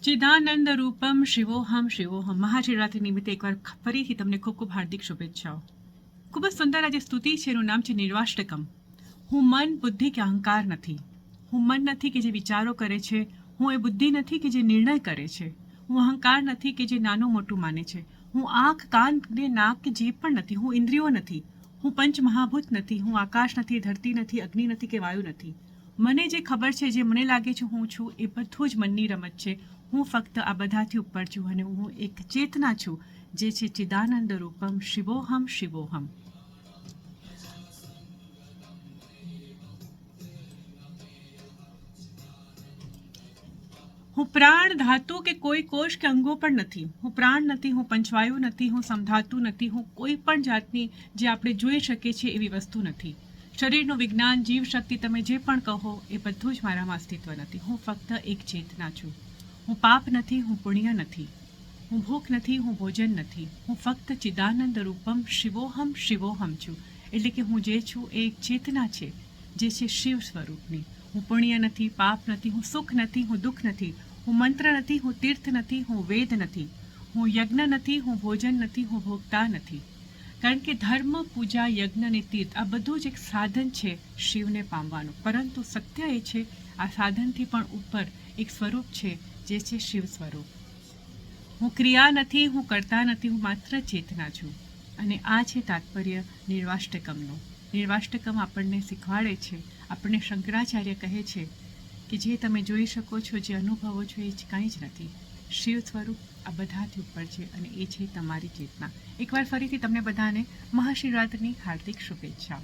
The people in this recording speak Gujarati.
ચિદાનંદ રૂપમ શિવોહમ શિવોહમ. મહાશિવરાત્રિ નિમિત્તે એકવાર ફરીથી તમને ખૂબ ખૂબ હાર્દિક શુભેચ્છાઓ. ખૂબ જ સુંદર આજે સ્તુતિ છે, એનું નામ છે નિર્વાષ્ટકમ. હું મન, બુદ્ધિ કે અહંકાર નથી. હું મન નથી કે જે વિચારો કરે છે. હું એ બુદ્ધિ નથી કે જે નિર્ણય કરે છે. હું અહંકાર નથી કે જે નાનું મોટું માને છે. હું આંખ, કાન ને નાક કે જે પણ નથી. હું ઇન્દ્રિયો નથી. હું પંચ મહાભૂત નથી. હું આકાશ નથી, ધરતી નથી, અગ્નિ નથી કે વાયુ નથી. મને જે ખબર છે, જે મને લાગે છે હું છું, એ બધું જ મનની રમત છે. હું ફક્ત આ બધાથી ઉપર છું અને હું એક ચેતના છું, જે છે ચિદાનંદ રૂપમ શિવોહમ શિવોહમ. હું પ્રાણ, ધાતુ કે કોઈ કોષ કે અંગો પણ નથી. હું પ્રાણ નથી, હું પંચવાયુ નથી, હું સમધાતુ નથી, હું કોઈ પણ જાતની જે આપણે જોઈ શકીએ છીએ એવી વસ્તુ નથી. શરીરનું વિજ્ઞાન, જીવ શક્તિ, તમે જે પણ કહો એ બધું જ મારામાં અસ્તિત્વ નથી. હું ફક્ત એક ચેતના છું. હું પાપ નથી, હું પુણ્ય નથી. હું ભૂખ નથી, હું ભોજન નથી. હું ફક્ત ચિદાનંદ રૂપમ શિવોહમ શિવોહમ છું. એટલે કે હું જે છું એ એક ચેતના છે, જે છે શિવ સ્વરૂપની. હું પુણ્ય નથી, પાપ નથી, હું સુખ નથી, હું દુઃખ નથી. હું મંત્ર નથી, હું તીર્થ નથી, હું વેદ નથી. હું યજ્ઞ નથી, હું ભોજન નથી, હું ભોગતા નથી. કારણ કે ધર્મ, પૂજા, યજ્ઞ અને તીર્થ આ બધું જ એક સાધન છે શિવને પામવાનું. પરંતુ સત્ય એ છે, આ સાધનથી પણ ઉપર એક સ્વરૂપ છે, જે છે શિવ સ્વરૂપ. હું ક્રિયા નથી, હું કરતા નથી, હું માત્ર ચેતના છું. અને આ છે તાત્પર્ય નિર્વાષ્ટકમનું. નિર્વાષ્ટકમ આપણને શીખવાડે છે, આપણને શંકરાચાર્ય કહે છે કે જે તમે જોઈ શકો છો, જે અનુભવો છો, એ જ કંઈ જ નથી. શિવ સ્વરૂપ આ બધાથી ઉપર છે અને એ છે તમારી ચેતના. એકવાર ફરીથી તમને બધાને મહાશિવરાત્રિની હાર્દિક શુભેચ્છાઓ.